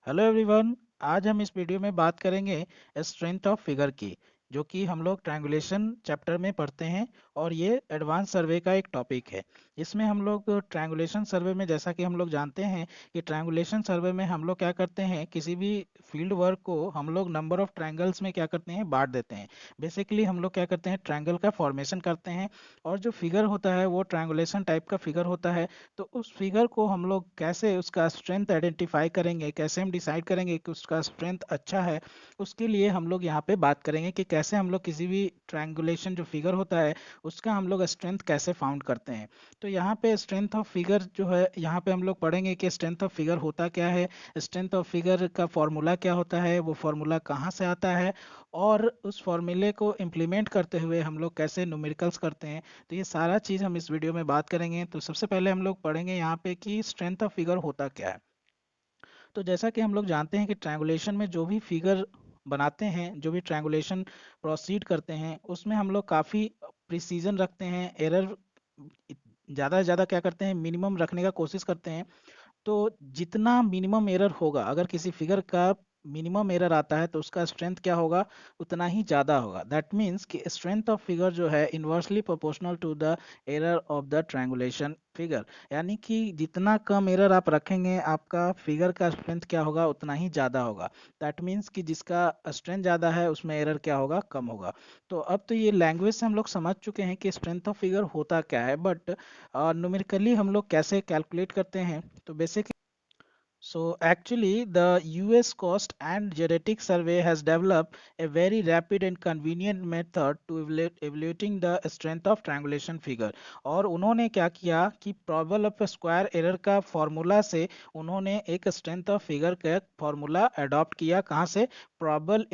Hello everyone. आज हम इस वीडियो में बात करेंगे स्ट्रेंथ ऑफ फिगर की, जो कि हम लोग ट्रायंगुलेशन चैप्टर में पढ़ते हैं और ये एडवांस सर्वे का एक टॉपिक है। इसमें हम लोग ट्रायंगुलेशन सर्वे में, जैसा कि हम लोग जानते हैं कि ट्रायंगुलेशन सर्वे में हम लोग क्या करते हैं, किसी भी फील्ड वर्क को हम लोग नंबर ऑफ ट्रायंगल्स में क्या करते हैं, बांट देते हैं। बेसिकली हम लोग क्या करते हैं, ट्रायंगल का फॉर्मेशन करते हैं और जो फिगर होता है वो ट्रायंगुलेशन टाइप का फिगर होता है। तो उस फिगर को हम लोग कैसे उसका स्ट्रेंथ आइडेंटिफाई करेंगे, कैसे हम डिसाइड करेंगे कि उसका स्ट्रेंथ अच्छा है, उसके लिए हम लोग यहाँ पे बात करेंगे कि कैसे हम लोग किसी भी ट्रायंगुलेशन जो फिगर होता है उसका हम लोग स्ट्रेंथ कैसे फाउंड करते हैं। तो यहाँ पे स्ट्रेंथ ऑफ फिगर जो है, यहाँ पे हम लोग पढ़ेंगे कि स्ट्रेंथ ऑफ फिगर होता क्या है, स्ट्रेंथ ऑफ फिगर का फॉर्मूला क्या होता है, वो फॉर्मूला कहाँ से आता है, और उस फॉर्मूले को इम्प्लीमेंट करते हुए हम लोग कैसे न्यूमेरिकल्स करते हैं। तो ये सारा चीज़ हम इस वीडियो में बात करेंगे। तो सबसे पहले हम लोग पढ़ेंगे यहाँ पे कि स्ट्रेंथ ऑफ फिगर होता क्या है। तो जैसा कि हम लोग जानते हैं कि ट्रायंगुलेशन में जो भी फिगर बनाते हैं, जो भी ट्रायंगुलेशन प्रोसीड करते हैं, उसमें हम लोग काफ़ी प्रिसीजन रखते हैं, एरर ज़्यादा से ज़्यादा क्या करते हैं, मिनिमम रखने का कोशिश करते हैं। तो जितना मिनिमम एरर होगा, अगर किसी फिगर का मिनिमम एरर आता है तो उसका स्ट्रेंथ क्या होगा, उतना ही ज़्यादा होगा। दैट मीन्स कि स्ट्रेंथ ऑफ फिगर जो है inversely proportional to the error of the triangulation figure. यानी कि जितना कम एरर आप रखेंगे, आपका फिगर का स्ट्रेंथ क्या होगा, उतना ही ज़्यादा होगा। दैट मीन्स कि जिसका स्ट्रेंथ ज़्यादा है उसमें एरर क्या होगा, कम होगा। तो अब तो ये लैंग्वेज से हम लोग समझ चुके हैं कि स्ट्रेंथ ऑफ फिगर होता क्या है, बट न्यूमेरिकली हम लोग कैसे कैलकुलेट करते हैं। तो basic So actually, the US Coast and Genetic Survey has developed a very rapid and convenient method to evaluating the strength of triangulation figure। और उन्होंने क्या किया कि प्रॉबल ऑफ स्क्वायर एरर का फॉर्मूला से उन्होंने एक स्ट्रेंथ ऑफ फिगर का फॉर्मूला अडॉप्ट किया। कहाँ से? प्रॉबल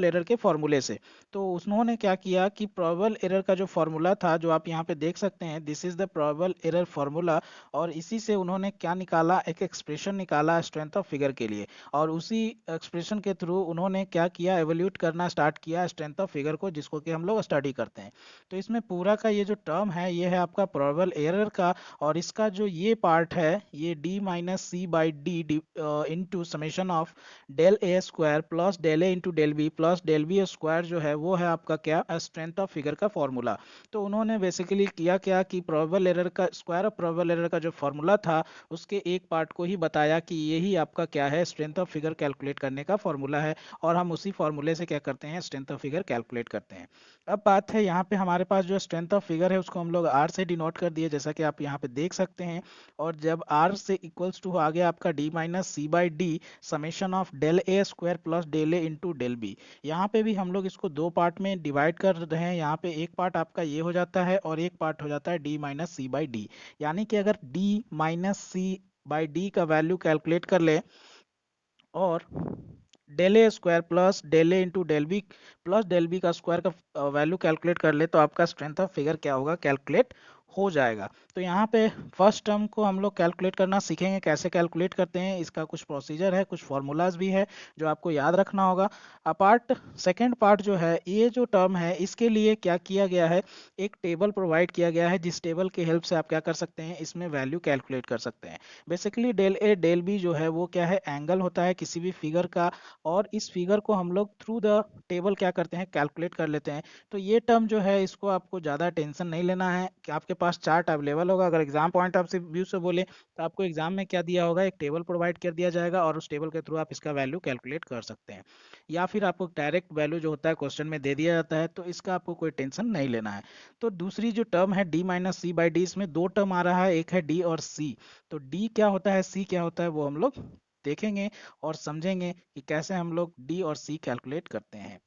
एरर के फॉर्मूले से। तो उन्होंने क्या किया कि प्रॉबल एरर का जो फॉर्मूला था, जो आप यहाँ पे देख सकते हैं, this is the probable error formula. और इसी से उन्होंने क्या निकाला, एक एक्सप्रेशन निकाला स्ट्रेंथ ऑफ फिगर के लिए। और उसी एक्सप्रेशन के थ्रू उन्होंने क्या किया, एवोल्यूट करना स्टार्ट किया स्ट्रेंथ ऑफ फिगर को, जिसको कि हम लोग स्टडी करते हैं। तो इसमें पूरा का ये जो टर्म है, ये है आपका प्रॉबल एरर का। और इसका जो ये पार्ट है, ये D minus C by D into summation of del A square plus del A into del B plus del B square, जो है वो है आपका क्या, स्ट्रेंथ ऑफ फिगर का फॉर्मूला। तो उन्होंने बेसिकली किया क्या कि प्रोबेबल एरर का स्क्वायर ऑफ प्रोबेबल एरर का जो फॉर्मूला था, उसके एक पार्ट को ही बताया कि यही आपका क्या है, स्ट्रेंथ ऑफ फिगर कैलकुलेट करने का फॉर्मूला है। और हम उसी फॉर्मूले से क्या करते हैं, स्ट्रेंथ ऑफ फिगर कैलकुलेट करते हैं। अब बात है यहाँ पे हमारे पास जो स्ट्रेंथ ऑफ फिगर है, उसको हम लोग आर से डिनोट कर दिए, जैसा कि आप यहाँ पे देख सकते हैं। और जब आर से इक्वल्स टू आ गया आपका D minus C by D summation of del A square plus del A into del B. यहाँ पे भी हम लोग इसको दो पार्ट में डिवाइड कर रहे हैं। यहाँ पे एक पार्ट आपका ये हो जाता है और एक पार्ट हो जाता है D minus C by D. यानी कि अगर D minus C by D का वैल्यू कैलकुलेट कर ले और del A square plus del A into del B plus del B का स्क्वायर का वैल्यू कैलकुलेट कर ले, तो आपका स्ट्रेंथ ऑफ फिगर क्या होगा, कैलकुलेट हो जाएगा। तो यहाँ पे फर्स्ट टर्म को हम लोग कैलकुलेट करना सीखेंगे, कैसे कैलकुलेट करते हैं, इसका कुछ प्रोसीजर है, कुछ फॉर्मूलाज भी है जो आपको याद रखना होगा। अपार्ट सेकेंड पार्ट जो है, ये जो टर्म है, इसके लिए क्या किया गया है, एक टेबल प्रोवाइड किया गया है, जिस टेबल की हेल्प से आप क्या कर सकते हैं, इसमें वैल्यू कैलकुलेट कर सकते हैं। Basically del A del B जो है वो क्या है, एंगल होता है किसी भी फिगर का। और इस फिगर को हम लोग थ्रू द टेबल क्या करते हैं, कैलकुलेट कर लेते हैं। तो ये टर्म जो है, इसको आपको ज़्यादा टेंशन नहीं लेना है कि आपके पास चार्ट अवेलेबल होगा। अगर एग्जाम पॉइंट ऑफ व्यू से बोले तो आपको एग्जाम में क्या दिया होगा, एक टेबल प्रोवाइड कर दिया जाएगा और उस टेबल के थ्रू आप इसका वैल्यू कैलकुलेट कर सकते हैं। या फिर आपको डायरेक्ट वैल्यू जो होता है क्वेश्चन में दे दिया जाता है, तो इसका आपको कोई टेंशन नहीं लेना है। तो दूसरी जो टर्म है D minus C by D, इसमें दो टर्म आ रहा है, एक है डी और सी। तो डी क्या होता है, सी क्या होता है, वो हम लोग देखेंगे और समझेंगे कि कैसे हम लोग डी और सी कैलकुलेट करते हैं।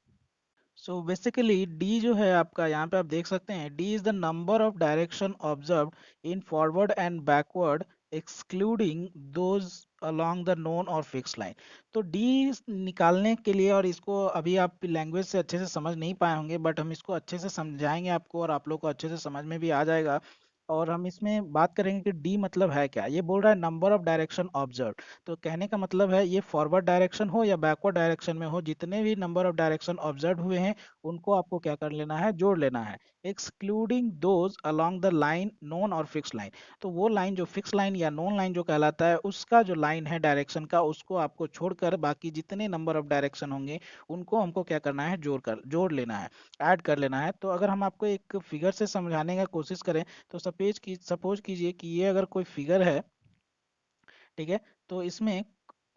सो बेसिकली डी जो है आपका, यहाँ पे आप देख सकते हैं, D is the number of direction observed in forward and backward excluding those along the known और फिक्स लाइन। तो डी निकालने के लिए, और इसको अभी आप लैंग्वेज से अच्छे से समझ नहीं पाए होंगे, बट हम इसको अच्छे से समझाएंगे आपको और आप लोग को अच्छे से समझ में भी आ जाएगा। और हम इसमें बात करेंगे कि डी मतलब है क्या। ये बोल रहा है नंबर ऑफ डायरेक्शन ऑब्जर्व। तो कहने का मतलब है, ये फॉरवर्ड डायरेक्शन हो या बैकवर्ड डायरेक्शन में हो, जितने भी नंबर ऑफ डायरेक्शन ऑब्जर्व हुए हैं उनको आपको क्या कर लेना है, जोड़ लेना है। Excluding those along the line known और फिक्स लाइन। तो वो लाइन जो फिक्स लाइन या नोन लाइन जो कहलाता है, उसका जो लाइन है डायरेक्शन का, उसको आपको छोड़कर बाकी जितने नंबर ऑफ डायरेक्शन होंगे उनको हमको क्या करना है, जोड़ लेना है, ऐड कर लेना है। तो अगर हम आपको एक फिगर से समझाने का कोशिश करें, तो सपोज कीजिए कि ये अगर कोई फिगर है, ठीक है, तो इसमें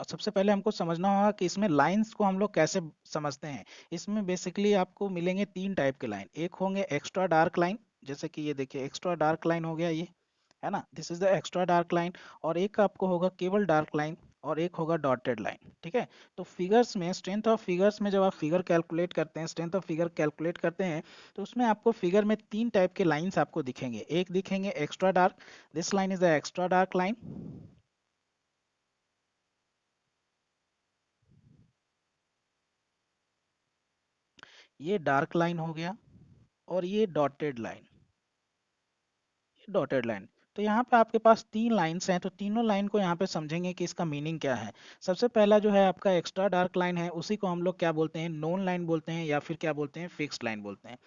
सबसे पहले हमको समझना होगा कि इसमें लाइंस को हम लोग कैसे समझते हैं। इसमें बेसिकली आपको मिलेंगे तीन टाइप के लाइन। एक होंगे एक्स्ट्रा डार्क लाइन, जैसे कि ये देखिए एक्स्ट्रा डार्क लाइन हो गया, ये है ना, this is the extra dark line. और एक आपको होगा केवल डार्क लाइन, और एक होगा डॉटेड लाइन, ठीक है। तो फिगर्स में, स्ट्रेंथ ऑफ फिगर्स में जब आप फिगर कैलकुलेट करते हैं, स्ट्रेंथ ऑफ फिगर कैलकुलेट करते हैं, तो उसमें आपको फिगर में तीन टाइप के लाइंस आपको दिखेंगे। एक दिखेंगे extra dark, this line is the extra dark line. ये डार्क लाइन हो गया, और ये डॉटेड लाइन, ये डॉटेड लाइन। तो यहाँ पे आपके पास तीन लाइंस हैं, तो तीनों लाइन को यहाँ पे समझेंगे कि इसका मीनिंग क्या है। सबसे पहला जो है आपका एक्स्ट्रा डार्क लाइन है, उसी को हम लोग क्या बोलते हैं, नोन लाइन बोलते हैं, या फिर क्या बोलते हैं, फिक्स्ड लाइन बोलते हैं।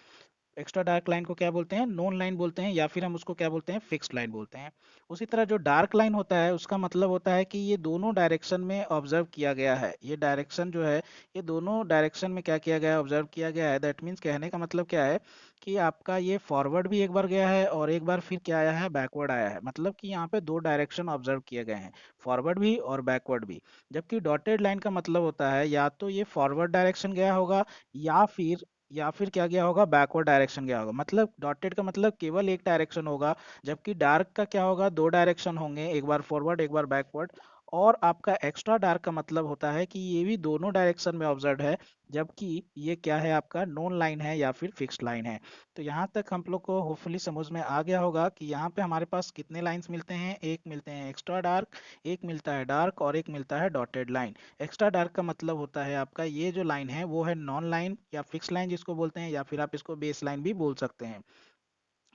एक्स्ट्रा डार्क लाइन को क्या बोलते हैं, नोन लाइन बोलते हैं, या फिर हम उसको क्या बोलते हैं, फिक्स्ड लाइन बोलते हैं। उसी तरह जो डार्क लाइन होता है, उसका मतलब होता है कि ये दोनों डायरेक्शन में ऑब्जर्व किया गया है। ये डायरेक्शन जो है, ये दोनों डायरेक्शन में क्या किया गया है, ऑब्जर्व किया गया है। दैट मीन्स कहने का मतलब क्या है कि आपका ये फॉरवर्ड भी एक बार गया है, और एक बार फिर क्या आया है, बैकवर्ड आया है। मतलब कि यहाँ पे दो डायरेक्शन ऑब्जर्व किए गए हैं, फॉरवर्ड भी और बैकवर्ड भी। जबकि डॉटेड लाइन का मतलब होता है या तो ये फॉरवर्ड डायरेक्शन गया होगा, या फिर क्या गया होगा, बैकवर्ड डायरेक्शन गया होगा। मतलब डॉटेड का मतलब केवल एक डायरेक्शन होगा, जबकि डार्क का क्या होगा, दो डायरेक्शन होंगे, एक बार फॉरवर्ड एक बार बैकवर्ड। और आपका एक्स्ट्रा डार्क का मतलब होता है कि ये भी दोनों डायरेक्शन में ऑब्जर्व है, जबकि ये क्या है, आपका नॉन लाइन है या फिर फिक्स्ड लाइन है। तो यहाँ तक हम लोग को होपफुली समझ में आ गया होगा कि यहाँ पे हमारे पास कितने लाइंस मिलते हैं। एक मिलते हैं एक्स्ट्रा डार्क, एक मिलता है डार्क, और एक मिलता है डॉटेड लाइन। एक्स्ट्रा डार्क का मतलब होता है आपका ये जो लाइन है वो है नॉन लाइन या फिक्स लाइन जिसको बोलते हैं, या फिर आप इसको बेस लाइन भी बोल सकते हैं।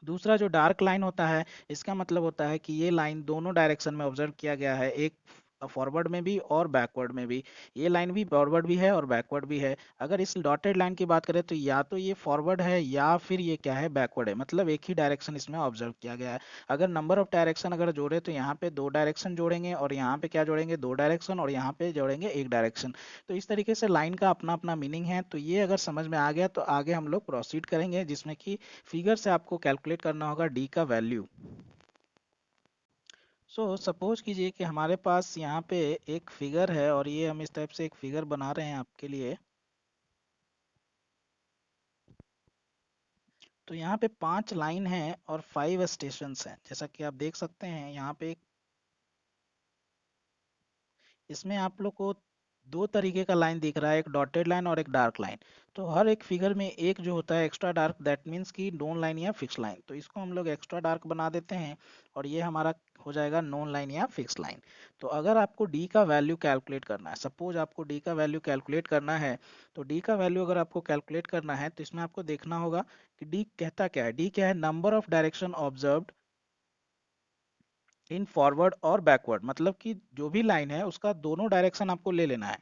दूसरा जो डार्क लाइन होता है, इसका मतलब होता है कि ये लाइन दोनों डायरेक्शन में ऑब्जर्व किया गया है, एक फॉरवर्ड में भी और बैकवर्ड में भी। ये लाइन भी फॉरवर्ड भी है और बैकवर्ड भी है। अगर इस डॉटेड लाइन की बात करें, तो या तो ये फॉरवर्ड है या फिर ये क्या है, बैकवर्ड है। मतलब एक ही डायरेक्शन इसमें ऑब्जर्व किया गया है। अगर नंबर ऑफ डायरेक्शन अगर जोड़े, तो यहाँ पे दो डायरेक्शन जोड़ेंगे, और यहाँ पे क्या जोड़ेंगे, दो डायरेक्शन, और यहाँ पे जोड़ेंगे एक डायरेक्शन। तो इस तरीके से लाइन का अपना अपना मीनिंग है। तो ये अगर समझ में आ गया, तो आगे हम लोग प्रोसीड करेंगे, जिसमें कि फिगर से आपको कैलकुलेट करना होगा डी का वैल्यू। सपोज कीजिए कि हमारे पास यहाँ पे एक फिगर है, और ये हम इस टाइप से एक फिगर बना रहे हैं आपके लिए। तो यहाँ पे 5 लाइन हैं और 5 स्टेशंस हैं, जैसा कि आप देख सकते हैं यहाँ पे। इसमें आप लोग को दो तरीके का लाइन दिख रहा है, एक डॉटेड लाइन और एक डार्क लाइन। तो हर एक फिगर में एक जो होता है एक्स्ट्रा डार्क, दैट मीन्स कि नोन लाइन या फिक्स लाइन, तो इसको हम लोग एक्स्ट्रा डार्क बना देते हैं, और ये हमारा हो जाएगा नोन लाइन या फिक्स लाइन। तो अगर आपको डी का वैल्यू कैलकुलेट करना है, सपोज आपको डी का वैल्यू कैलकुलेट करना है, तो डी का वैल्यू अगर आपको कैलकुलेट करना है, तो इसमें आपको देखना होगा कि डी कहता क्या है। डी क्या है, number of direction observed in forward और बैकवर्ड। मतलब कि जो भी लाइन है उसका दोनों डायरेक्शन आपको ले लेना है,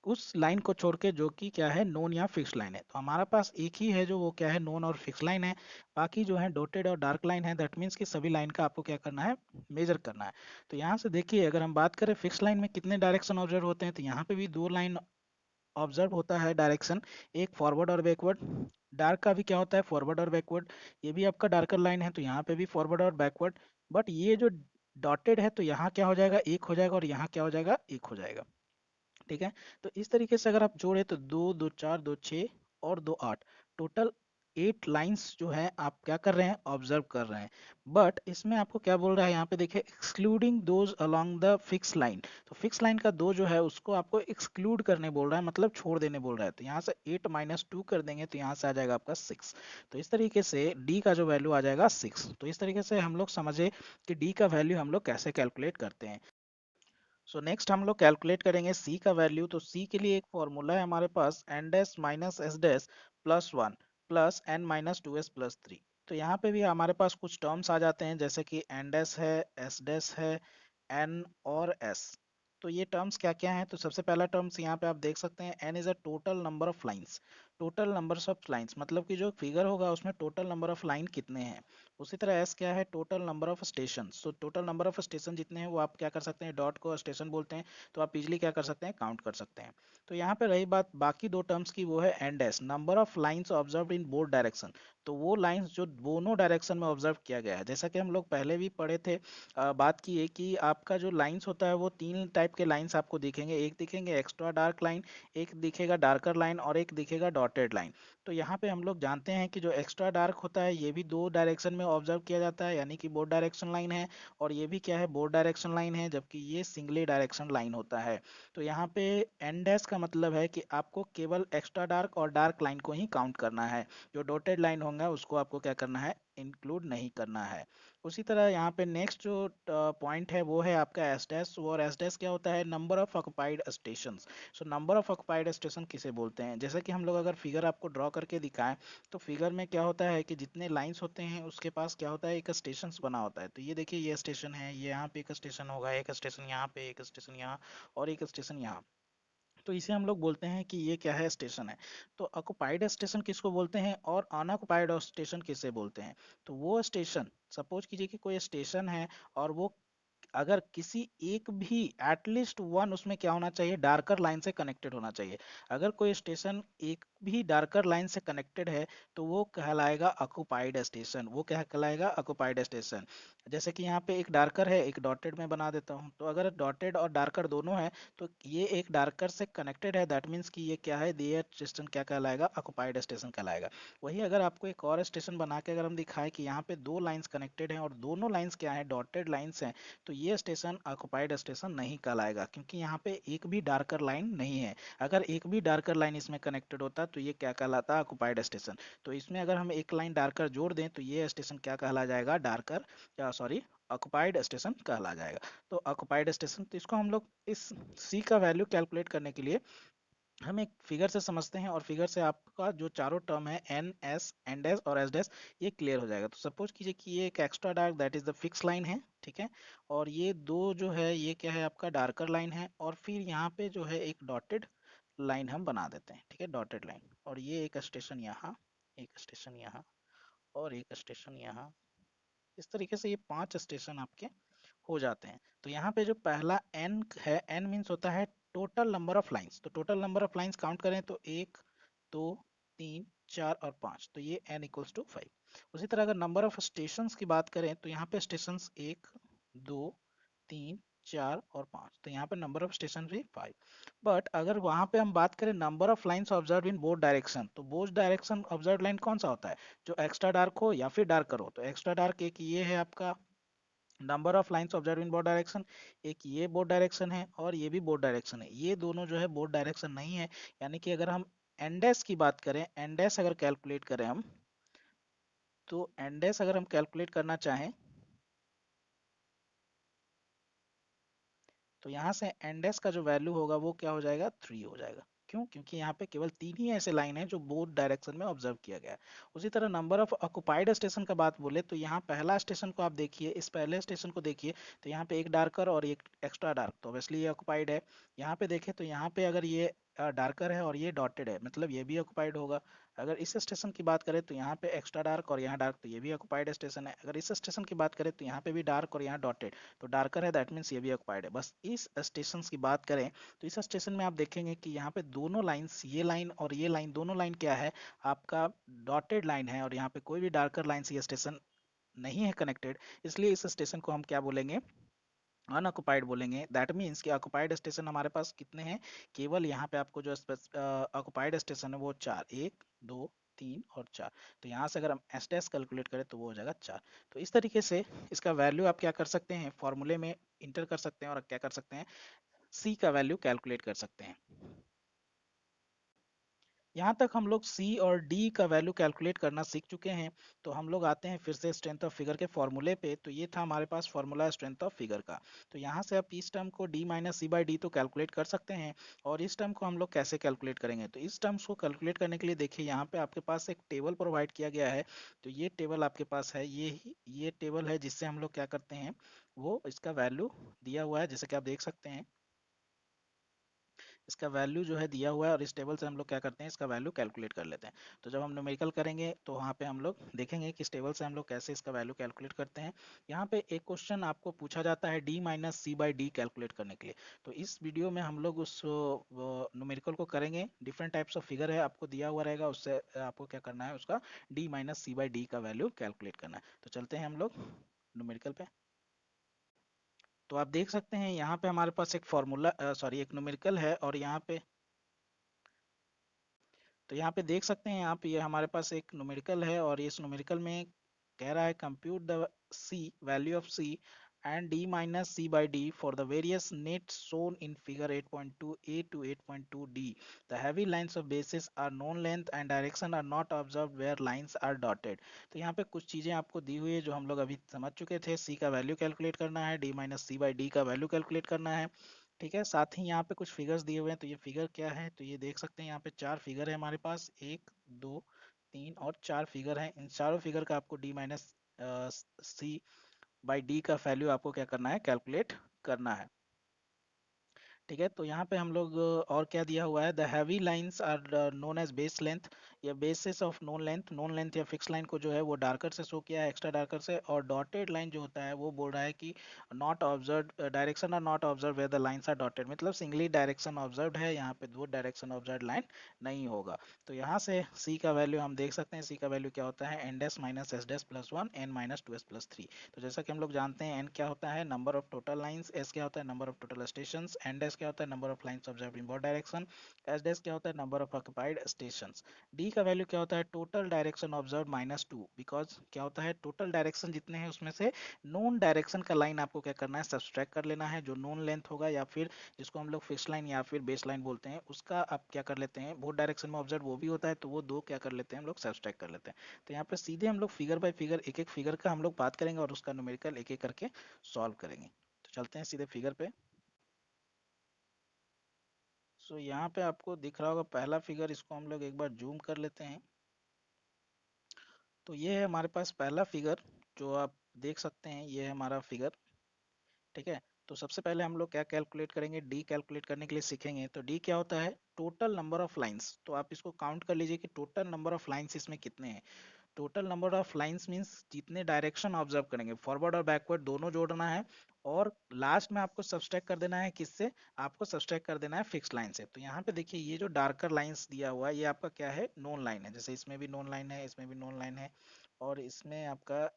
उस लाइन को छोड़ के जो कि क्या है, नोन या फिक्स लाइन है। तो हमारा पास एक ही है जो वो क्या है, नोन और फिक्स लाइन है। बाकी जो है डॉटेड और डार्क लाइन है, दैट मीन्स कि सभी लाइन का आपको क्या करना है, मेजर करना है। तो यहाँ से देखिए, अगर हम बात करें फिक्स लाइन में कितने डायरेक्शन ऑब्जर्व होते हैं, तो यहाँ पे भी दो लाइन ऑब्जर्व होता है डायरेक्शन, एक फॉरवर्ड और बैकवर्ड। डार्क का भी क्या होता है, फॉरवर्ड और बैकवर्ड। ये भी आपका डार्कर लाइन है, तो यहाँ पे भी फॉरवर्ड और बैकवर्ड। बट ये जो डॉटेड है, तो यहाँ क्या हो जाएगा, एक हो जाएगा, और यहाँ क्या हो जाएगा, एक हो जाएगा। ठीक है। तो इस तरीके से अगर आप जोड़े, तो दो दो चार, दो छः, और दो आठ, टोटल 8 लाइंस जो है आप क्या कर रहे हैं, ऑब्जर्व कर रहे हैं। बट इसमें आपको क्या बोल रहा है, यहाँ पे देखिए, excluding those along the fix line. तो फिक्स लाइन का दो जो है उसको आपको एक्सक्लूड करने बोल रहा है, मतलब छोड़ देने बोल रहा है। तो यहाँ से 8 - 2 कर देंगे, तो यहाँ से आ जाएगा आपका 6। तो इस तरीके से डी का जो वैल्यू आ जाएगा 6। तो इस तरीके से हम लोग समझे कि डी का वैल्यू हम लोग कैसे कैलकुलेट करते हैं। नेक्स्ट हम लोग कैलकुलेट करेंगे सी का वैल्यू। तो सी के लिए एक फॉर्मूला है हमारे पास, N dash minus S dash plus 1 plus N minus 2 S plus 3। तो यहाँ पे भी हमारे पास कुछ टर्म्स आ जाते हैं, जैसे कि एन डैश है, एस डैश है, एन और एस। तो ये टर्म्स क्या क्या हैं, तो सबसे पहला टर्म्स यहाँ पे आप देख सकते हैं, N is a total number of lines. Total numbers of lines, मतलब कि जो फिगर होगा उसमें टोटल नंबर ऑफ लाइन कितने हैं। उसी तरह एस क्या है, total number of station. So total number of station जितने हैं वो आप क्या कर सकते हैं, डॉट को स्टेशन बोलते हैं, तो आप इजिली क्या कर सकते हैं, काउंट कर सकते हैं। तो यहाँ पे रही बात बाकी दो टर्म्स की, वो है and S, number of lines observe in both direction. तो वो लाइंस जो दोनों डायरेक्शन में ऑब्जर्व किया गया है, जैसा कि हम लोग पहले भी पढ़े थे, बात की है कि आपका जो लाइंस होता है वो तीन टाइप के लाइंस आपको दिखेंगे, एक दिखेंगे एक्स्ट्रा डार्क लाइन, एक दिखेगा डार्कर लाइन और एक दिखेगा डॉटेड लाइन। तो यहाँ पे हम लोग जानते हैं कि जो एक्स्ट्रा डार्क होता है ये भी दो डायरेक्शन में ऑब्जर्व किया जाता है, यानी कि बोथ डायरेक्शन लाइन है, और ये भी क्या है, बोथ डायरेक्शन लाइन है, जबकि ये सिंगली डायरेक्शन लाइन होता है। तो यहाँ पे एन डैश का मतलब है कि आपको केवल एक्स्ट्रा डार्क और डार्क लाइन को ही काउंट करना है, जो डॉटेड लाइन होगा उसको आपको क्या करना है, इंक्लूड नहीं करना है। उसी तरह यहाँ पे नेक्स्ट जो पॉइंट है वो है आपका एस डैश, और एस डैश क्या होता है, number of occupied station. So number of occupied station किसे बोलते हैं, जैसे कि हम लोग अगर फिगर आपको ड्रॉ करके दिखाएं, तो फिगर में क्या होता है कि जितने लाइंस होते हैं उसके पास क्या होता है, एक स्टेशन बना होता है। तो ये देखिए ये स्टेशन है, ये यहाँ पे एक स्टेशन होगा, एक स्टेशन यहाँ पे, एक स्टेशन यहाँ, और एक स्टेशन यहाँ। तो इसे हम लोग बोलते हैं कि ये क्या है, स्टेशन है। तो ऑक्युपाइड स्टेशन किसको बोलते हैं और अनऑक्युपाइड स्टेशन किसे बोलते हैं। तो वो स्टेशन, सपोज कीजिए कि कोई स्टेशन है और वो अगर किसी एक भी एटलीस्ट वन उसमें क्या होना चाहिए, डार्कर लाइन से कनेक्टेड होना चाहिए। अगर कोई स्टेशन एक भी डार्कर लाइन से कनेक्टेड है तो वो कहलाएगा ऑक्युपाइड स्टेशन, वो क्या कहलाएगा, ऑक्युपाइड स्टेशन। जैसे कि यहाँ पे एक डार्कर है, एक डॉटेड में बना देता हूँ, तो अगर डॉटेड और डार्कर दोनों है तो ये एक डार्कर से कनेक्टेड है, दैट मीन्स कि ये क्या है, ये स्टेशन क्या कहलाएगा, ऑक्युपाइड स्टेशन कहलाएगा। वही अगर आपको एक और स्टेशन बना के अगर हम दिखाएं कि यहाँ पे दो लाइंस कनेक्टेड हैं और दोनों लाइंस क्या है, डॉटेड लाइंस हैं, तो ये स्टेशन ऑक्युपाइड स्टेशन नहीं कहलाएगा, क्योंकि यहाँ पे एक भी डार्कर लाइन नहीं है। अगर एक भी डार्कर लाइन इसमें कनेक्टेड होता तो ये क्या कहलाता, ऑक्युपाइड स्टेशन। तो इसमें अगर हम एक लाइन डार्कर जोड़ दें तो ये स्टेशन क्या कहला जाएगा, डार्कर, सॉरी, ऑक्युपाइड स्टेशन कहला जाएगा। तो ऑक्युपाइड स्टेशन, तो इसको हम लोग इस सी का वैल्यू कैलकुलेट करने के लिए हम एक फिगर से समझते हैं, और फिगर से आपका जो चारों टर्म है एन एस एंड एस और एस डैश, ये क्लियर हो जाएगा। तो सपोज कीजिए कि ये एक extra dark that is the fix line है, ठीक है, और ये दो जो है ये क्या है, आपका डार्कर लाइन है, और फिर यहाँ पे जो है एक डॉटेड लाइन हम बना देते हैं, ठीक है, डॉटेड लाइन, और ये एक स्टेशन यहाँ, एक स्टेशन यहाँ, और एक स्टेशन यहाँ। इस तरीके से ये 5 स्टेशन आपके हो जाते हैं। तो यहाँ पे जो पहला n है, n मीन्स होता है टोटल नंबर ऑफ लाइंस। तो total number of lines count करें तो 1, 2, 3, 4 और 5, तो ये n इक्वल्स टू 5। उसी तरह अगर नंबर ऑफ स्टेशंस की बात करें तो यहाँ पे स्टेशंस 1, 2, 3, 4 और 5, तो यहाँ पे नंबर ऑफ स्टेशन भी 5। बट अगर वहाँ पे हम बात करें number of lines observe in both direction, तो बोथ डायरेक्शन ऑब्जर्व लाइन कौन सा होता है, जो एक्स्ट्रा डार्क हो या फिर डार्कर हो। तो एक्स्ट्रा डार्क एक ये है आपका number of lines observe in both direction, एक ये बोथ डायरेक्शन है और ये भी बोथ डायरेक्शन है, ये दोनों जो है बोथ डायरेक्शन नहीं है। यानी कि अगर हम एंडेस की बात करें, एंडेस अगर कैलकुलेट करें हम, तो एंडेस अगर हम कैलकुलेट करना चाहें तो यहाँ से एंडेस का जो वैल्यू होगा वो क्या हो जाएगा, 3 हो जाएगा। क्यों, क्योंकि यहाँ पे केवल तीन ही ऐसे लाइन है जो बोथ डायरेक्शन में ऑब्जर्व किया गया है। उसी तरह नंबर ऑफ ऑक्युपाइड स्टेशन का बात बोले तो यहाँ पहला स्टेशन को आप देखिए, इस पहले स्टेशन को देखिए, तो यहाँ पे एक डार्कर और एक एक्स्ट्रा डार्क, तो ऑब्वियसली ये ऑक्युपाइड है। यहाँ पे देखें तो यहाँ पे अगर ये डार्कर है और ये डॉटेड है, मतलब ये भी ऑक्युपाइड होगा। अगर इस स्टेशन की बात करें तो यहाँ पे एक्स्ट्रा डार्क और यहाँ डार्क, तो ये भी ऑक्युपाइड स्टेशन है। अगर इस स्टेशन की बात करें तो यहाँ पे भी डार्क और यहाँ डॉटेड, तो डार्कर है, दैट मीन्स ये भी ऑक्युपाइड है। बस इस स्टेशन की बात करें तो इस स्टेशन में आप देखेंगे कि यहाँ पे दोनों लाइंस, ये लाइन और ये लाइन, दोनों लाइन क्या है, आपका डॉटेड लाइन है, और यहाँ पे कोई भी डार्कर लाइन से ये स्टेशन नहीं है कनेक्टेड, इसलिए इस स्टेशन को हम क्या बोलेंगे, अनऑक्युपाइड बोलेंगे। दैट मीन्स कि ऑक्युपाइड स्टेशन हमारे पास कितने हैं, केवल यहाँ पे आपको जो ऑक्युपाइड स्टेशन है वो 4, 1, 2, 3 और 4। तो यहाँ से अगर हम एस डैश कैलकुलेट करें तो वो हो जाएगा 4। तो इस तरीके से इसका वैल्यू आप क्या कर सकते हैं, फॉर्मूले में इंटर कर सकते हैं और क्या कर सकते हैं, सी का वैल्यू कैलकुलेट कर सकते हैं। यहाँ तक हम लोग सी और डी का वैल्यू कैलकुलेट करना सीख चुके हैं। तो हम लोग आते हैं फिर से स्ट्रेंथ ऑफ फिगर के फॉर्मूले पे। तो ये था हमारे पास फॉर्मूला स्ट्रेंथ ऑफ फिगर का। तो यहाँ से आप इस टर्म को D minus C by D तो कैलकुलेट कर सकते हैं, और इस टर्म को हम लोग कैसे कैलकुलेट करेंगे, तो इस टर्म्स को कैलकुलेट करने के लिए देखिए यहाँ पे आपके पास एक टेबल प्रोवाइड किया गया है। तो ये टेबल आपके पास है, ये टेबल है जिससे हम लोग क्या करते हैं, वो इसका वैल्यू दिया हुआ है जैसे कि आप देख सकते हैं। इसका वैल्यू जो है दिया हुआ है और इस टेबल से हम लोग क्या करते हैं, इसका वैल्यू कैलकुलेट कर लेते हैं। तो जब हम न्यूमेरिकल करेंगे तो वहाँ पे हम लोग देखेंगे कि इस टेबल से हम लोग कैसे इसका वैल्यू कैलकुलेट करते हैं। यहाँ पे एक क्वेश्चन आपको पूछा जाता है D minus C by D calculate करने के लिए। तो इस वीडियो में हम लोग उस न्यूमेरिकल को करेंगे। डिफरेंट टाइप्स ऑफ फिगर है आपको दिया हुआ रहेगा, उससे आपको क्या करना है, उसका D minus C by D का वैल्यू कैलकुलेट करना है। तो चलते हैं हम लोग न्यूमेरिकल पे। तो आप देख सकते हैं यहाँ पे हमारे पास एक फॉर्मूला सॉरी एक न्यूमेरिकल है, और यहाँ पे तो यहाँ पे देख सकते हैं आप, ये हमारे पास एक न्यूमेरिकल है और इस न्यूमेरिकल में कह रहा है compute the C value of C and D minus C by D for the various net shown in figure 8.2a to 8.2d. The heavy lines of bases are known length and direction are not observed where lines are dotted. तो यहाँ पे कुछ चीजें आपको दी हुई है जो हम लोग अभी समझ चुके थे। सी का वैल्यू कैलकुलेट करना है, D minus C by D का वैल्यू कैलकुलेट करना है। ठीक है, साथ ही यहाँ पे कुछ फिगर्स दिए हुए हैं। तो ये फिगर क्या है, तो ये देख सकते हैं यहाँ पे चार फिगर है हमारे पास, एक दो तीन और चार फिगर हैं। इन चारों फिगर का आपको D minus C by D का वैल्यू आपको क्या करना है, कैलकुलेट करना है। ठीक है, तो यहाँ पे हम लोग और क्या दिया हुआ है, the heavy lines are known as base length या basis of known length. Known length या फिक्स लाइन को जो है वो डार्कर से शो किया है, एक्स्ट्रा डार्कर से। और डॉटेड लाइन जो होता है वो बोल रहा है कि not observe direction are not observe where the lines are dotted, मतलब सिंगली डायरेक्शन ऑब्जर्व है, यहाँ पे दो डायरेक्शन ऑब्जर्व लाइन नहीं होगा। तो यहाँ से सी का वैल्यू हम देख सकते हैं, सी का वैल्यू क्या होता है, N dash minus S dash plus one N minus two S plus three. तो जैसा कि हम लोग जानते हैं एन क्या होता है, number of total lines, S क्या होता है, number of total station, N dash क्या होता है, number of lines observed in both direction, S dash क्या होता है, number of occupied station. D का वैल्यू क्या होता है, total direction observe minus two, because क्या होता है, टोटल डायरेक्शन जितने हैं उसमें से नोन डायरेक्शन का लाइन आपको क्या करना है, सब्सट्रैक्ट कर लेना है। जो नोन लेंथ होगा या फिर जिसको हम लोग फिक्स लाइन या फिर बेस लाइन बोलते हैं, उसका आप क्या कर लेते हैं, बोथ डायरेक्शन में ऑब्जर्व वो भी होता है, तो वो दो क्या कर लेते हैं हम लोग, सब्सट्रैक्ट कर लेते हैं। तो यहाँ पे सीधे हम लोग फिगर बाय फिगर एक एक फिगर का हम लोग बात करेंगे और उसका न्यूमेरिकल एक एक करके सॉल्व करेंगे। तो चलते हैं सीधे फिगर पे। सो यहाँ पे आपको दिख रहा होगा पहला फिगर, इसको हम लोग एक बार जूम कर लेते हैं। तो ये है हमारे पास पहला फिगर जो आप देख सकते हैं, ये है हमारा फिगर। ठीक है, तो सबसे पहले हम लोग क्या कैलकुलेट करेंगे, डी कैलकुलेट करने के लिए सीखेंगे। तो डी क्या होता है, टोटल नंबर ऑफ लाइंस। तो आप इसको काउंट कर लीजिए कि टोटल नंबर ऑफ लाइंस इसमें कितने हैं। Total number of lines means जितने डायरेक्शन ऑब्जर्व करेंगे, फॉरवर्ड और बैकवर्ड दोनों जोड़ना है। और लास्ट में आपको सब्सट्रैक्ट कर देना है किससे, आपको सब्सट्रैक्ट कर देना है फिक्स लाइन से। तो यहाँ पे देखिए ये जो डार्कर लाइंस दिया हुआ है ये आपका क्या है, नोन लाइन है। जैसे इसमें भी नोन लाइन है, इसमें भी नोन लाइन है, और इसमें आपका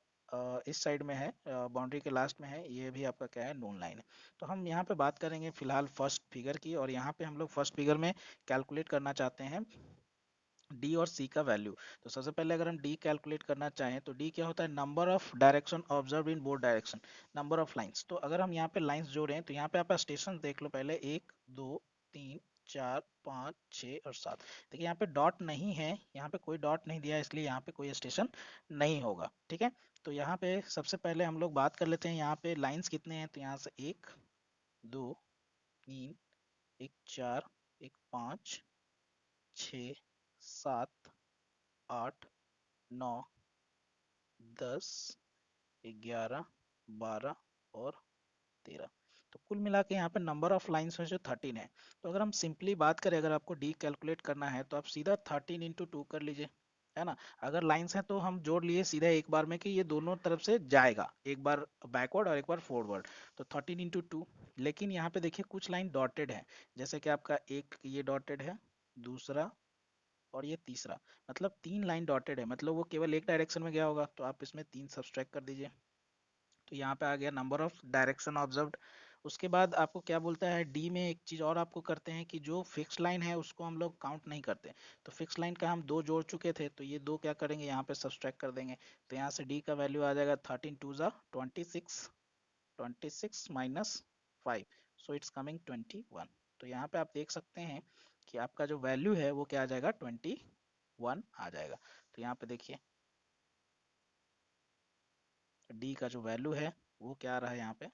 इस साइड में है, बाउंड्री के लास्ट में है, ये भी आपका क्या है, नोन लाइन है। तो हम यहाँ पे बात करेंगे फिलहाल फर्स्ट फिगर की, और यहाँ पे हम लोग फर्स्ट फिगर में कैलकुलेट करना चाहते हैं डी और सी का वैल्यू। तो सबसे पहले अगर हम डी कैलकुलेट करना चाहें तो डी क्या होता है, number of direction observe in both direction, number of lines. तो अगर हम यहाँ पे लाइंस जोड़ें तो यहाँ पे आप स्टेशन देख लो पहले, एक दो तीन चार पाँच छः और सात। देखिए यहाँ पे डॉट नहीं है, यहाँ पे कोई डॉट नहीं दिया है, इसलिए यहाँ पे कोई स्टेशन नहीं होगा। ठीक है, तो यहाँ पे सबसे पहले हम लोग बात कर लेते हैं यहाँ पे लाइंस कितने हैं। तो यहाँ से एक दो तीन, एक चार, एक पाँच, छ, सात, आठ, नौ, 10, 11, 12 और 13। तो कुल मिला के यहाँ पे नंबर ऑफ लाइन्स है जो 13 है। तो अगर हम सिंपली बात करें, अगर आपको डी कैलकुलेट करना है तो आप सीधा 13 इंटू टू कर लीजिए, है ना। अगर लाइंस हैं तो हम जोड़ लिए सीधा एक बार में कि ये दोनों तरफ से जाएगा, एक बार बैकवर्ड और एक बार फॉरवर्ड। तो 13 इंटू टू। लेकिन यहाँ पे देखिए कुछ लाइन डॉटेड है, जैसे कि आपका एक ये डॉटेड है, दूसरा और ये तीसरा, मतलब तीन लाइन डॉटेड है, मतलब वो केवल एक डायरेक्शन में गया होगा, तो आप इसमें तीन सब्सट्रैक्ट कर दीजिए। तो यहाँ पे आ गया नंबर ऑफ डायरेक्शन ऑब्जर्व्ड। उसके बाद आपको क्या बोलता है, डी में एक चीज और आपको करते हैं कि जो फिक्स लाइन है उसको हम लोग काउंट नहीं करते। तो फिक्स लाइन का हम दो जोड़ चुके थे, तो ये दो क्या करेंगे, यहाँ पे सब्सट्रैक्ट कर देंगे। तो यहाँ से डी का वैल्यू आ जाएगा 13 टू ज़ा 26, 26 माइनस 5, सो इट्स कमिंग 21। तो यहाँ पे आप देख सकते हैं कि आपका जो वैल्यू है वो क्या आ जाएगा, 21 आ जाएगा। तो यहाँ पे देखिए डी का जो वैल्यू है वो क्या आ रहा है, यहाँ पे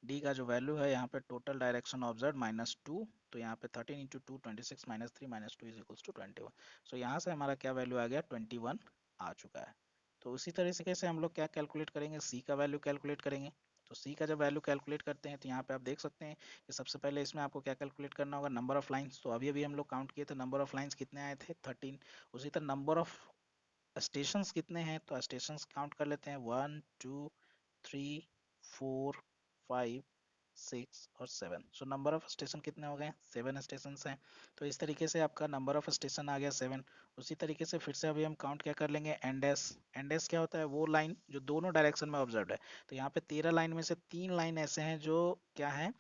डी का जो वैल्यू है यहाँ पे total direction observe minus two. तो यहाँ पे 13 into two 26 minus three minus two is equals to 21। So यहाँ से हमारा क्या वैल्यू आ गया, 21 आ चुका है। तो उसी तरीके से हम लोग क्या कैलकुलेट करेंगे, सी का वैल्यू कैलकुलेट करेंगे। तो सी का जब वैल्यू कैलकुलेट करते हैं तो यहाँ पे आप देख सकते हैं कि सबसे पहले इसमें आपको क्या कैलकुलेट करना होगा, नंबर ऑफ लाइंस। तो अभी अभी हम लोग काउंट किए थे, नंबर ऑफ लाइंस कितने आए थे, 13। उसी तरह नंबर ऑफ स्टेशंस कितने हैं, तो स्टेशंस काउंट कर लेते हैं, 1 2 3 4 5 6 और 7। सो नंबर ऑफ स्टेशन कितने हो गए, 7 स्टेशन हैं। तो इस तरीके से आपका नंबर ऑफ स्टेशन आ गया 7। उसी तरीके से फिर से अभी हम काउंट क्या कर लेंगे, एंड एस क्या होता है, वो लाइन जो दोनों डायरेक्शन में ऑब्जर्व है। तो यहाँ पे 13 लाइन में से 3 लाइन ऐसे हैं जो क्या है,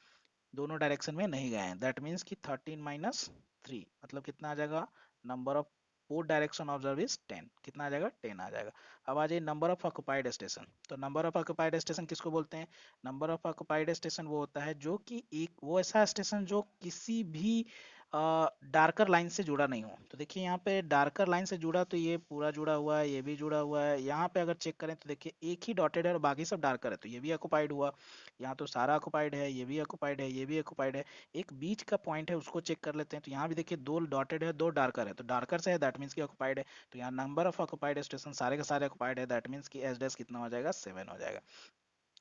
दोनों डायरेक्शन में नहीं गए हैं। दैट मीन्स कि 13 - 3 मतलब कितना आ जाएगा, number of both direction observe is 10। कितना आ जाएगा, 10 आ जाएगा। अब आ जाइए नंबर ऑफ ऑक्युपाइड स्टेशन। तो नंबर ऑफ ऑक्युपाइड स्टेशन किसको बोलते हैं, नंबर ऑफ ऑक्युपाइड स्टेशन वो होता है जो कि एक वो ऐसा स्टेशन जो किसी भी डार्कर लाइन से जुड़ा नहीं हो। तो देखिए यहाँ पे डार्कर लाइन से जुड़ा, तो ये पूरा जुड़ा हुआ है, ये भी जुड़ा हुआ है। यहाँ पे अगर चेक करें तो देखिए एक ही डॉटेड है और बाकी सब डार्कर है, तो ये भी ऑक्युपाइड हुआ। यहाँ तो सारा ऑक्युपाइड है, ये भी ऑक्युपाइड है, ये भी ऑक्युपाइड है। एक बीच का पॉइंट है, उसको चेक कर लेते हैं। तो यहाँ भी देखिए 2 डॉटेड है, 2 डार्कर है, तो डार्कर से है दैट मीन्स कि ऑक्युपाइड है। तो यहाँ नंबर ऑफ ऑक्युपाइड स्टेशन सारे के सारे ऑक्युपाइड है, दैट मीन्स कि एस डैश कितना हो जाएगा, 7 हो जाएगा।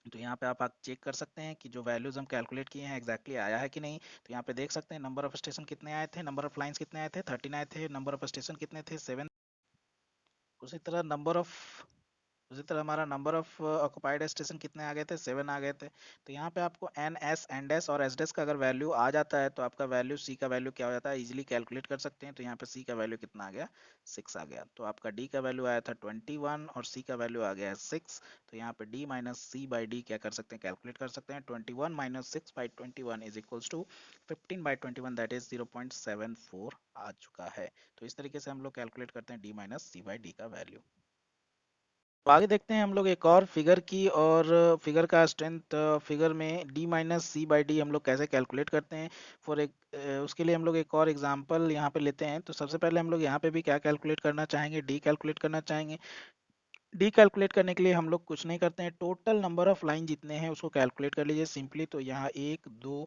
तो यहाँ पे आप चेक कर सकते हैं कि जो वैल्यूज हम कैलकुलेट किए हैं एग्जैक्टली आया है कि नहीं। तो यहाँ पे देख सकते हैं नंबर ऑफ स्टेशन कितने आए थे, नंबर ऑफ लाइंस कितने आए थे, 13 आए थे। नंबर ऑफ स्टेशन कितने थे, 7। उसी तरह नंबर ऑफ उसी तरह हमारा नंबर ऑफ ऑक्युपाइड स्टेशन कितने आ गए थे, 7 आ गए थे। तो यहाँ पे आपको एन एस एंड एस और एस डेस का अगर वैल्यू आ जाता है तो आपका वैल्यू सी का वैल्यू क्या हो जाता है, इजीली कैलकुलेट कर सकते हैं। तो यहाँ पे सी का वैल्यू कितना आ गया, 6 आ गया। तो आपका डी का वैल्यू आया था 21 और सी का वैल्यू आ गया है 6। तो यहाँ पे D minus C by D क्या कर सकते हैं, कैलकुलेट कर सकते हैं। 21 - 6/21 is equals to 15/21, that is 0.74 आ चुका है। तो इस तरीके से हम लोग कैलकुलेट करते हैं D minus C by D का वैल्यू। तो आगे देखते हैं हम लोग एक और फिगर की, और फिगर का स्ट्रेंथ फिगर में D minus C by D हम लोग कैसे कैलकुलेट करते हैं। फॉर एक उसके लिए हम लोग एक और एग्जांपल यहाँ पे लेते हैं। तो सबसे पहले हम लोग यहाँ पे भी क्या कैलकुलेट करना चाहेंगे, डी कैलकुलेट करना चाहेंगे। डी कैलकुलेट करने के लिए हम लोग कुछ नहीं करते हैं, टोटल नंबर ऑफ लाइन जितने हैं उसको कैलकुलेट कर लीजिए सिंपली। तो यहाँ 1 2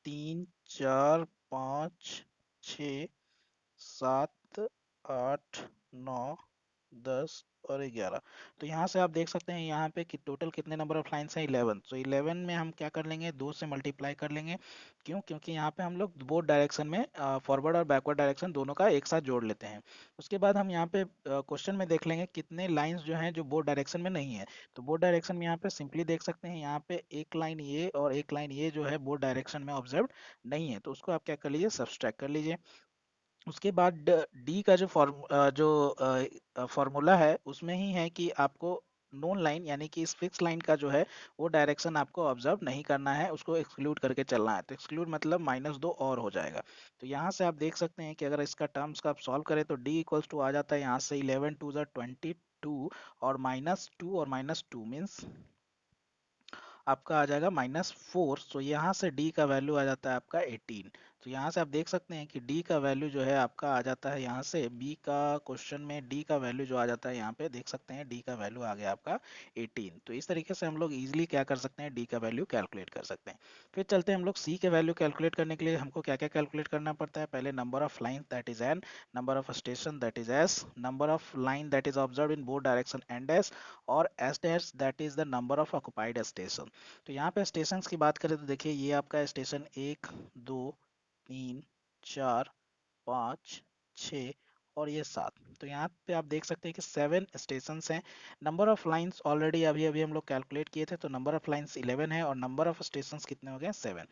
3 4 5 6 7 8 9 10 और 11। तो यहाँ से आप देख सकते हैं यहाँ पे कि टोटल कितने नंबर ऑफ लाइन्स हैं, 11। तो 11 में हम क्या कर लेंगे, 2 से मल्टीप्लाई कर लेंगे। क्यों, क्योंकि यहाँ पे हम लोग बोथ डायरेक्शन में फॉरवर्ड और बैकवर्ड डायरेक्शन दोनों का एक साथ जोड़ लेते हैं। उसके बाद हम यहाँ पे क्वेश्चन में देख लेंगे कितने लाइंस जो हैं जो बोथ डायरेक्शन में नहीं है। तो बोथ डायरेक्शन में यहाँ पे सिंपली देख सकते हैं, यहाँ पे एक लाइन ये और एक लाइन ये जो है बोथ डायरेक्शन में ऑब्जर्व नहीं है। तो उसको आप क्या कर लीजिए, सब्सट्रैक्ट कर लीजिए। उसके बाद डी का जो फॉर्मूला है उसमें ही है कि आपको नोन लाइन यानी कि इस फिक्स लाइन का जो है वो डायरेक्शन आपको ऑब्जर्व नहीं करना है, उसको एक्सक्लूड करके चलना है। तो एक्सक्लूड मतलब -2 और हो जाएगा। तो यहाँ से आप देख सकते हैं कि अगर इसका टर्म्स का आप सॉल्व करें तो डी इक्वल्स टू आ जाता है यहाँ से 11 2 22 और -2 और -2 मीन्स आपका आ जाएगा -4। तो यहाँ से डी का वैल्यू आ जाता है आपका 18। तो यहाँ से आप देख सकते हैं कि डी का वैल्यू जो है आपका आ जाता है यहाँ से बी का क्वेश्चन में डी का वैल्यू जो आ जाता है यहाँ पे देख सकते हैं डी का वैल्यू आ गया आपका 18। तो इस तरीके से हम लोग इजीली क्या कर सकते हैं, डी का वैल्यू कैलकुलेट कर सकते हैं। फिर चलते हैं हम लोग सी के वैल्यू कैलकुलेट करने के लिए हमको क्या क्या कैलकुलेट करना पड़ता है। पहले number of line that is N, number of station that is S, number of line that is observe in both direction and S, और S dash that is the number of occupied station. तो यहाँ पे station की बात करें तो देखिए ये आपका स्टेशन 1 2 3 4 5 6 और ये 7। तो यहाँ पे आप देख सकते हैं कि 7 स्टेशन हैं। नंबर ऑफ लाइंस ऑलरेडी अभी अभी हम लोग कैलकुलेट किए थे, तो नंबर ऑफ लाइंस 11 है और नंबर ऑफ स्टेशन कितने हो गए, 7।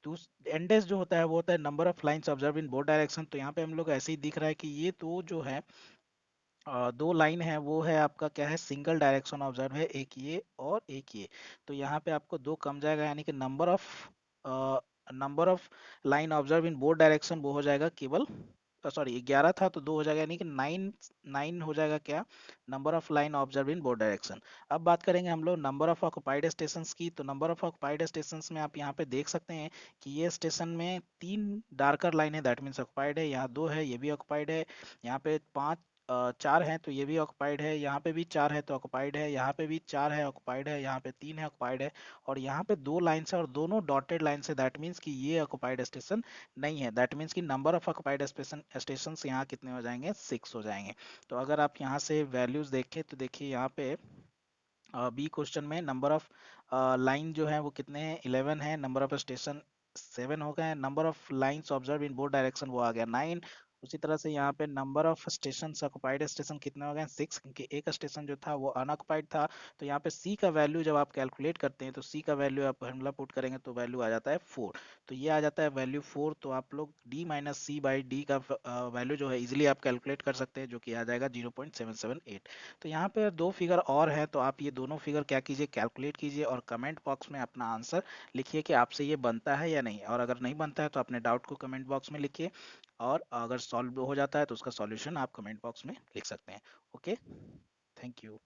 तो एंडेस जो होता है वो होता है number of lines observe in both direction. तो यहाँ पे हम लोग ऐसे ही दिख रहा है कि ये तो जो है 2 लाइन है वो है आपका क्या है, सिंगल डायरेक्शन ऑब्जर्व है, एक ये और एक ये। तो यहाँ पे आपको 2 कम जाएगा यानी कि number of line observe in both direction वो हो जाएगा केवल, सॉरी 11 था तो 2 हो जाएगा यानी कि 9 9 हो जाएगा क्या, number of line observe in both direction. अब बात करेंगे हम लोग नंबर ऑफ ऑक्युपाइड स्टेशंस की। तो नंबर ऑफ ऑक्युपाइड स्टेशंस में आप यहाँ पे देख सकते हैं कि ये स्टेशन में 3 डार्कर लाइन है दैट मीन्स ऑक्युपाइड है, यहाँ 2 है ये भी ऑक्युपाइड है, यहाँ पे 4 है तो ये भी ऑक्युपाइड है, यहाँ पे भी 4 है तो ऑक्युपाइड है, यहाँ पे भी 4 है ऑक्युपाइड है, यहाँ पे 3 है ऑक्युपाइड है, और यहाँ पे 2 लाइन्स है और दोनों डॉटेड लाइन्स है दैट मीन्स कि ये ऑक्युपाइड स्टेशन नहीं है। दैट मीन्स कि नंबर ऑफ ऑक्युपाइड स्टेशन यहाँ कितने हो जाएंगे, 6 हो जाएंगे। तो अगर आप यहाँ से वैल्यूज देखें तो देखिए यहाँ पे बी क्वेश्चन में नंबर ऑफ लाइन जो है वो कितने हैं, 11 है। नंबर ऑफ स्टेशन 7 हो गए। Number of lines observe in both direction वो आ गया 9। उसी तरह से यहाँ पे number of station occupied station कितने हो गए 6, क्योंकि एक स्टेशन जो था वो अनऑक्युपाइड था। तो यहाँ पे सी का वैल्यू जब आप कैलकुलेट करते हैं तो सी का वैल्यू आप फॉर्मूला पुट करेंगे तो वैल्यू आ जाता है 4। तो ये आ जाता है वैल्यू 4। तो आप लोग D minus C by D का वैल्यू जो है इजिली आप कैलकुलेट कर सकते हैं, जो कि आ जाएगा 0.778। तो यहाँ पे दो फिगर और है, तो आप ये दोनों फिगर क्या कीजिए, कैलकुलेट कीजिए और कमेंट बॉक्स में अपना आंसर लिखिए कि आपसे ये बनता है या नहीं। और अगर नहीं बनता है तो अपने डाउट को कमेंट बॉक्स में लिखिए, और अगर सॉल्व हो जाता है तो उसका सॉल्यूशन आप कमेंट बॉक्स में लिख सकते हैं। Okay, thank you.